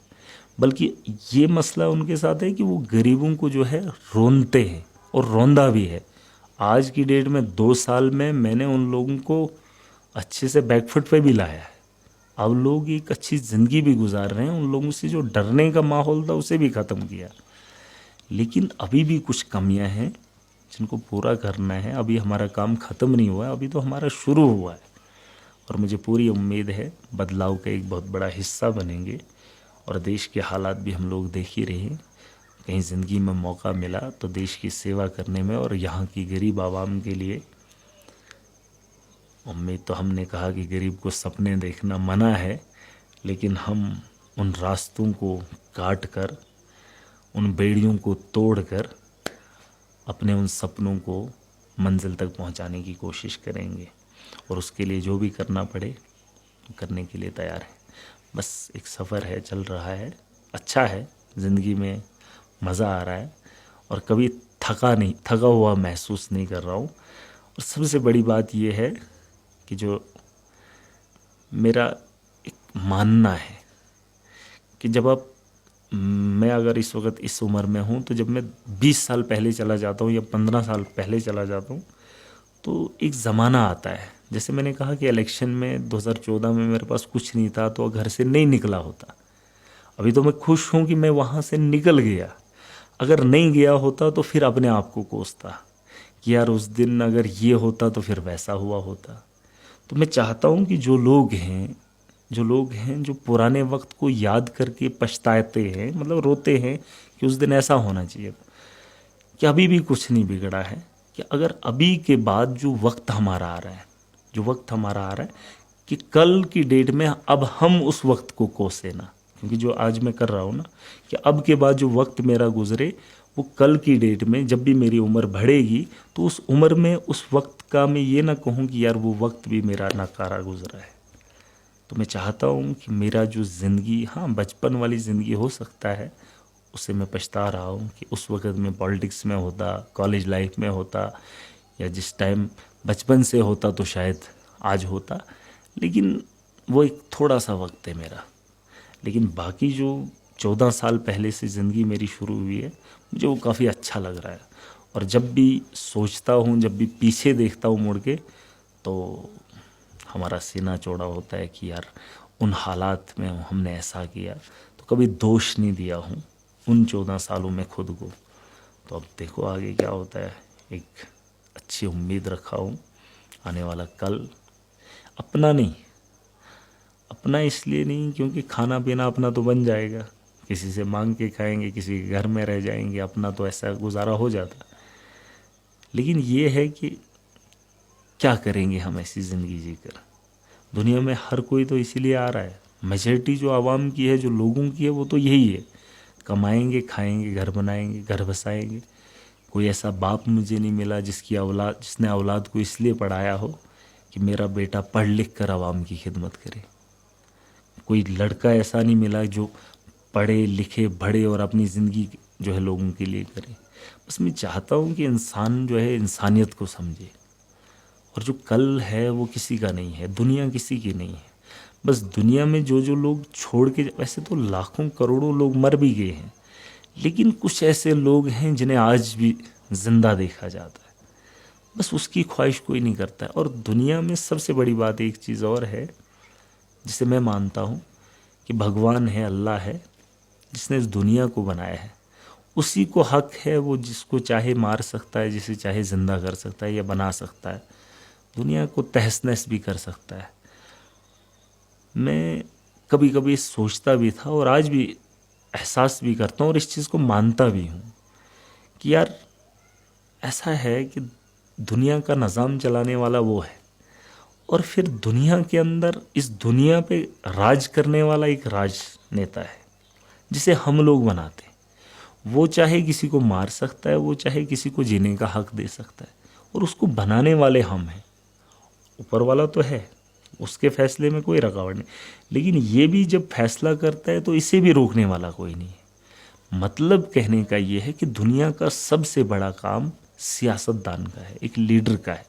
बल्कि ये मसला उनके साथ है कि वो गरीबों को जो है रोनते हैं, और रोंदा भी है। आज की डेट में 2 साल में मैंने उन लोगों को अच्छे से बैकफुट पे भी लाया है। अब लोग एक अच्छी ज़िंदगी भी गुजार रहे हैं। उन लोगों से जो डरने का माहौल था उसे भी ख़त्म किया। लेकिन अभी भी कुछ कमियां हैं जिनको पूरा करना है। अभी हमारा काम ख़त्म नहीं हुआ है, अभी तो हमारा शुरू हुआ है। और मुझे पूरी उम्मीद है बदलाव का एक बहुत बड़ा हिस्सा बनेंगे। और देश के हालात भी हम लोग देख ही रहे हैं। कहीं ज़िंदगी में मौका मिला तो देश की सेवा करने में, और यहाँ की गरीब आवाम के लिए उम्मीद। तो हमने कहा कि गरीब को सपने देखना मना है, लेकिन हम उन रास्तों को काट कर, उन बेड़ियों को तोड़कर अपने उन सपनों को मंजिल तक पहुंचाने की कोशिश करेंगे। और उसके लिए जो भी करना पड़े करने के लिए तैयार है। बस एक सफ़र है, चल रहा है, अच्छा है, ज़िंदगी में मज़ा आ रहा है, और कभी थका हुआ महसूस नहीं कर रहा हूँ। और सबसे बड़ी बात यह है कि जो मेरा एक मानना है कि जब आप, मैं अगर इस वक्त इस उम्र में हूँ, तो जब मैं 20 साल पहले चला जाता हूँ या 15 साल पहले चला जाता हूँ, तो एक ज़माना आता है। जैसे मैंने कहा कि इलेक्शन में 2014 में मेरे पास कुछ नहीं था, तो घर से नहीं निकला होता। अभी तो मैं खुश हूँ कि मैं वहाँ से निकल गया। अगर नहीं गया होता तो फिर अपने आप को कोसता कि यार उस दिन अगर ये होता तो फिर वैसा हुआ होता। तो मैं चाहता हूँ कि जो पुराने वक्त को याद करके पछताते हैं, मतलब रोते हैं कि उस दिन ऐसा होना चाहिए था, कि अभी भी कुछ नहीं बिगड़ा है। कि अगर अभी के बाद जो वक्त हमारा आ रहा है, कि कल की डेट में अब हम उस वक्त को कोसे ना। क्योंकि जो आज मैं कर रहा हूँ ना, कि अब के बाद जो वक्त मेरा गुजरे, वो कल की डेट में जब भी मेरी उम्र बढ़ेगी, तो उस उम्र में उस वक्त का मैं ये ना कहूँ कि यार वो वक्त भी मेरा नकारा गुजरा है। तो मैं चाहता हूँ कि मेरा जो ज़िंदगी, हाँ बचपन वाली ज़िंदगी हो सकता है, उसे मैं पछता रहा हूँ कि उस वक्त में पॉलिटिक्स में होता, कॉलेज लाइफ में होता, या जिस टाइम बचपन से होता तो शायद आज होता। लेकिन वो एक थोड़ा सा वक्त है मेरा। लेकिन बाकी जो 14 साल पहले से ज़िंदगी मेरी शुरू हुई है, मुझे वो काफ़ी अच्छा लग रहा है। और जब भी सोचता हूँ, जब भी पीछे देखता हूँ मुड़ के, तो हमारा सीना चौड़ा होता है कि यार उन हालात में हमने ऐसा किया। तो कभी दोष नहीं दिया हूँ उन 14 सालों में खुद को। तो अब देखो आगे क्या होता है। एक अच्छी उम्मीद रखा हूँ, आने वाला कल अपना इसलिए नहीं क्योंकि खाना पीना अपना तो बन जाएगा, किसी से मांग के खाएंगे, किसी के घर में रह जाएंगे, अपना तो ऐसा गुजारा हो जाता। लेकिन ये है कि क्या करेंगे हम ऐसी ज़िंदगी जीकर। दुनिया में हर कोई तो इसीलिए आ रहा है। मेजॉरिटी जो आवाम की है, जो लोगों की है, वो तो यही है, कमाएंगे, खाएंगे, घर बनाएंगे, घर बसाएंगे। कोई ऐसा बाप मुझे नहीं मिला जिसने औलाद को इसलिए पढ़ाया हो कि मेरा बेटा पढ़ लिख कर आवाम की खिदमत करे। कोई लड़का ऐसा नहीं मिला जो पढ़े लिखे बढ़े और अपनी ज़िंदगी जो है लोगों के लिए करे। बस मैं चाहता हूँ कि इंसान जो है इंसानियत को समझे, और जो कल है वो किसी का नहीं है, दुनिया किसी की नहीं है। बस दुनिया में जो जो लोग छोड़ के, वैसे तो लाखों करोड़ों लोग मर भी गए हैं, लेकिन कुछ ऐसे लोग हैं जिन्हें आज भी जिंदा देखा जाता है। बस उसकी ख्वाहिश कोई नहीं करता है। और दुनिया में सबसे बड़ी बात एक चीज़ और है जिसे मैं मानता हूँ कि भगवान है, अल्लाह है, जिसने इस दुनिया को बनाया है। उसी को हक है, वो जिसको चाहे मार सकता है, जिसे चाहे ज़िंदा कर सकता है या बना सकता है, दुनिया को तहस नहस भी कर सकता है। मैं कभी कभी सोचता भी था और आज भी एहसास भी करता हूँ और इस चीज़ को मानता भी हूँ कि यार ऐसा है कि दुनिया का निज़ाम चलाने वाला वो है, और फिर दुनिया के अंदर इस दुनिया पे राज करने वाला एक राजनेता है जिसे हम लोग बनाते हैं। वो चाहे किसी को मार सकता है, वो चाहे किसी को जीने का हक दे सकता है, और उसको बनाने वाले हम हैं। ऊपर वाला तो है, उसके फैसले में कोई रुकावट नहीं, लेकिन ये भी जब फैसला करता है तो इसे भी रोकने वाला कोई नहीं है। मतलब कहने का ये है कि दुनिया का सबसे बड़ा काम सियासतदान का है, एक लीडर का है,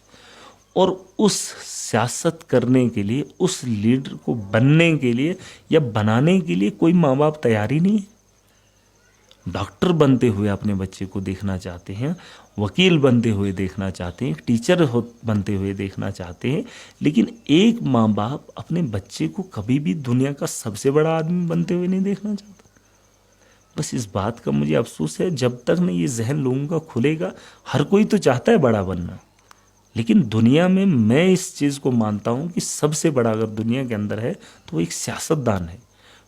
और उस सियासत करने के लिए, उस लीडर को बनने के लिए या बनाने के लिए कोई माँ बाप तैयार ही नहीं है। डॉक्टर बनते हुए अपने बच्चे को देखना चाहते हैं, वकील बनते हुए देखना चाहते हैं, टीचर बनते हुए देखना चाहते हैं, लेकिन एक माँ बाप अपने बच्चे को कभी भी दुनिया का सबसे बड़ा आदमी बनते हुए नहीं देखना चाहता। बस इस बात का मुझे अफसोस है, जब तक नहीं ये जहन लोगों का खुलेगा। हर कोई तो चाहता है बड़ा बनना, लेकिन दुनिया में मैं इस चीज़ को मानता हूँ कि सबसे बड़ा अगर दुनिया के अंदर है तो वो एक सियासतदान है,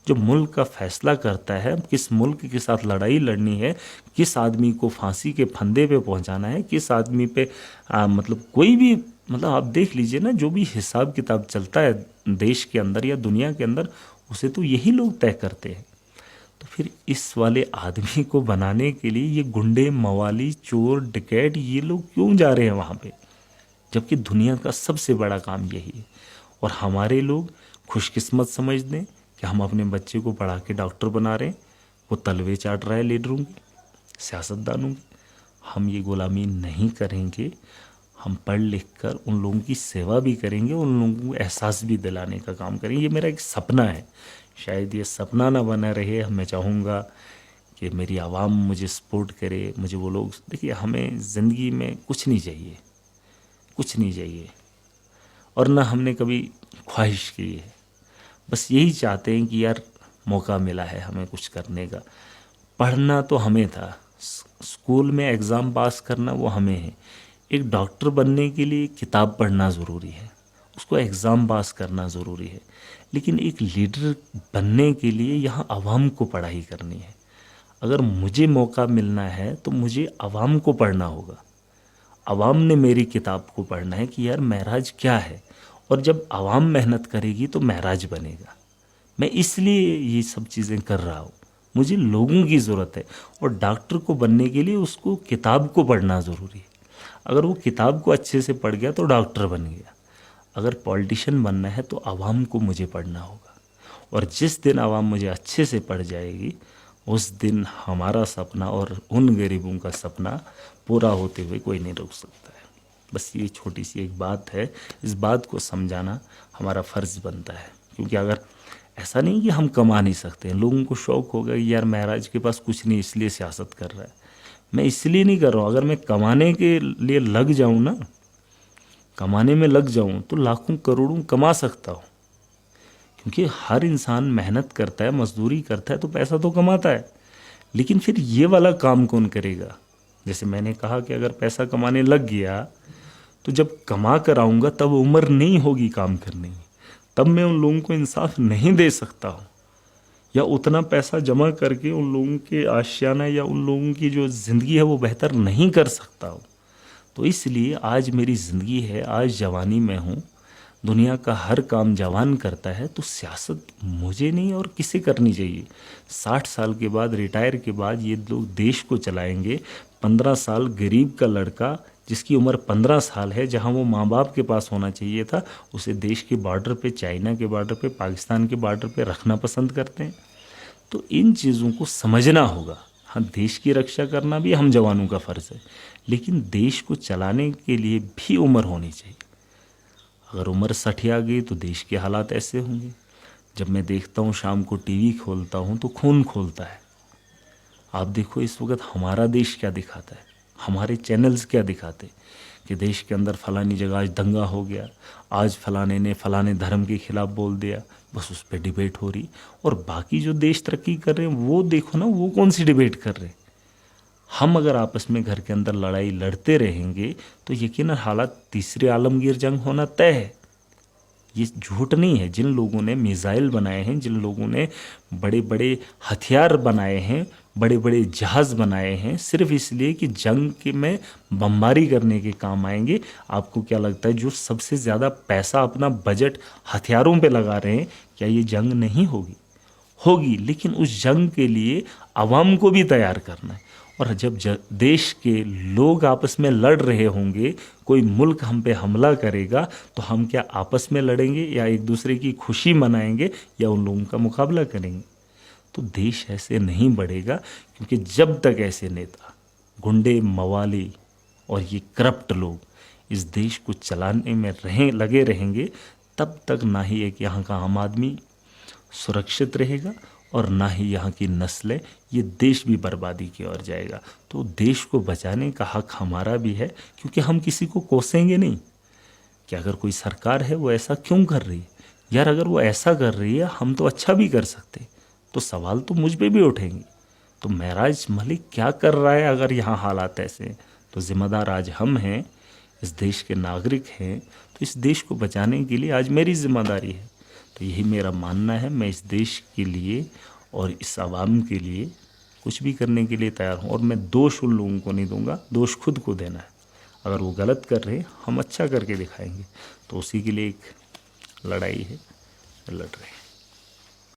जो मुल्क का फैसला करता है किस मुल्क के साथ लड़ाई लड़नी है, किस आदमी को फांसी के फंदे पे पहुंचाना है, किस आदमी पे मतलब कोई भी, मतलब आप देख लीजिए ना, जो भी हिसाब किताब चलता है देश के अंदर या दुनिया के अंदर, उसे तो यही लोग तय करते हैं। तो फिर इस वाले आदमी को बनाने के लिए ये गुंडे, मवाली, चोर, डकैत, ये लोग क्यों जा रहे हैं वहाँ पे, जबकि दुनिया का सबसे बड़ा काम यही है। और हमारे लोग खुशकिस्मत समझ दें कि हम अपने बच्चे को पढ़ा के डॉक्टर बना रहे हैं, वो तलवे चाट रहा है लीडरों की, सियासतदानों की। हम ये गुलामी नहीं करेंगे। हम पढ़ लिख कर उन लोगों की सेवा भी करेंगे, उन लोगों को एहसास भी दिलाने का काम करेंगे। ये मेरा एक सपना है, शायद ये सपना ना बना रहे। मैं चाहूँगा कि मेरी आवाम मुझे सपोर्ट करे, मुझे वो लोग, देखिए हमें ज़िंदगी में कुछ नहीं चाहिए, कुछ नहीं चाहिए, और ना हमने कभी ख्वाहिश की है। बस यही चाहते हैं कि यार मौका मिला है हमें कुछ करने का। पढ़ना तो हमें था, स्कूल में एग्ज़ाम पास करना वो हमें है। एक डॉक्टर बनने के लिए किताब पढ़ना ज़रूरी है, उसको एग्ज़ाम पास करना ज़रूरी है, लेकिन एक लीडर बनने के लिए यहाँ आवाम को पढ़ाई करनी है। अगर मुझे मौका मिलना है तो मुझे आवाम को पढ़ना होगा। आवाम ने मेरी किताब को पढ़ना है कि यार महराज क्या है, और जब आवाम मेहनत करेगी तो महराज बनेगा। मैं इसलिए ये सब चीज़ें कर रहा हूँ, मुझे लोगों की ज़रूरत है, और डॉक्टर को बनने के लिए उसको किताब को पढ़ना ज़रूरी है। अगर वो किताब को अच्छे से पढ़ गया तो डॉक्टर बन गया। अगर पॉलिटिशियन बनना है तो आवाम को मुझे पढ़ना होगा, और जिस दिन आवाम मुझे अच्छे से पढ़ जाएगी उस दिन हमारा सपना और उन गरीबों का सपना पूरा होते हुए कोई नहीं रोक सकता है। बस ये छोटी सी एक बात है, इस बात को समझाना हमारा फ़र्ज़ बनता है। क्योंकि अगर ऐसा नहीं कि हम कमा नहीं सकते हैं, लोगों को शौक़ होगा कि यार महराज के पास कुछ नहीं इसलिए सियासत कर रहा है। मैं इसलिए नहीं कर रहा हूँ। अगर मैं कमाने के लिए लग जाऊँ ना, कमाने में लग जाऊँ तो लाखों करोड़ों कमा सकता हूँ, क्योंकि हर इंसान मेहनत करता है, मजदूरी करता है तो पैसा तो कमाता है। लेकिन फिर ये वाला काम कौन करेगा? जैसे मैंने कहा कि अगर पैसा कमाने लग गया तो जब कमा कर आऊँगा तब उम्र नहीं होगी काम करने की, तब मैं उन लोगों को इंसाफ नहीं दे सकता हूँ, या उतना पैसा जमा करके उन लोगों के आशियाना या उन लोगों की जो ज़िंदगी है वो बेहतर नहीं कर सकता हूँ। तो इसलिए आज मेरी ज़िंदगी है, आज जवानी में हूँ, दुनिया का हर काम जवान करता है, तो सियासत मुझे नहीं और किसे करनी चाहिए। 60 साल के बाद, रिटायर के बाद ये लोग देश को चलाएंगे। 15 साल गरीब का लड़का जिसकी उम्र 15 साल है, जहां वो माँ बाप के पास होना चाहिए था, उसे देश के बॉर्डर पे, चाइना के बॉर्डर पे, पाकिस्तान के बॉर्डर पे रखना पसंद करते हैं। तो इन चीज़ों को समझना होगा। हाँ, देश की रक्षा करना भी हम जवानों का फ़र्ज़ है, लेकिन देश को चलाने के लिए भी उम्र होनी चाहिए। अगर उम्र 60 आ गई तो देश के हालात ऐसे होंगे। जब मैं देखता हूँ, शाम को टीवी खोलता हूँ तो खून खोलता है। आप देखो इस वक्त हमारा देश क्या दिखाता है, हमारे चैनल्स क्या दिखाते कि देश के अंदर फलानी जगह आज दंगा हो गया, आज फलाने ने फलाने धर्म के खिलाफ बोल दिया, बस उस पर डिबेट हो रही। और बाकी जो देश तरक्की कर रहे हैं वो देखो ना, वो कौन सी डिबेट कर रहे हैं। हम अगर आपस में घर के अंदर लड़ाई लड़ते रहेंगे तो यकीनन हालात तीसरे आलमगीर जंग होना तय है। ये झूठ नहीं है। जिन लोगों ने मिसाइल बनाए हैं, जिन लोगों ने बड़े बड़े हथियार बनाए हैं, बड़े बड़े जहाज़ बनाए हैं, सिर्फ इसलिए कि जंग के में बमबारी करने के काम आएंगे, आपको क्या लगता है जो सबसे ज़्यादा पैसा अपना बजट हथियारों पे लगा रहे हैं, क्या ये जंग नहीं होगी? होगी, लेकिन उस जंग के लिए आवाम को भी तैयार करना है। और जब देश के लोग आपस में लड़ रहे होंगे, कोई मुल्क हम पे हमला करेगा, तो हम क्या आपस में लड़ेंगे या एक दूसरे की खुशी मनाएंगे या उन लोगों का मुकाबला करेंगे? तो देश ऐसे नहीं बढ़ेगा, क्योंकि जब तक ऐसे नेता, गुंडे, मवाली और ये करप्ट लोग इस देश को चलाने में लगे रहेंगे, तब तक ना ही एक यहाँ का आम आदमी सुरक्षित रहेगा और ना ही यहाँ की नस्लें, ये देश भी बर्बादी की ओर जाएगा। तो देश को बचाने का हक हमारा भी है, क्योंकि हम किसी को कोसेंगे नहीं कि अगर कोई सरकार है वो ऐसा क्यों कर रही है। यार, अगर वो ऐसा कर रही है, हम तो अच्छा भी कर सकते, तो सवाल तो मुझ पे भी उठेंगे। तो महराज मलिक क्या कर रहा है अगर यहाँ हालात ऐसे हैं? तो जिम्मेदार आज हम हैं, इस देश के नागरिक हैं। तो इस देश को बचाने के लिए आज मेरी जिम्मेदारी है। तो यही मेरा मानना है। मैं इस देश के लिए और इस आवाम के लिए कुछ भी करने के लिए तैयार हूँ। और मैं दोष उन लोगों को नहीं दूंगा, दोष खुद को देना है। अगर वो गलत कर रहे हैं, हम अच्छा करके दिखाएंगे। तो उसी के लिए एक लड़ाई है, लड़ रहे हैं।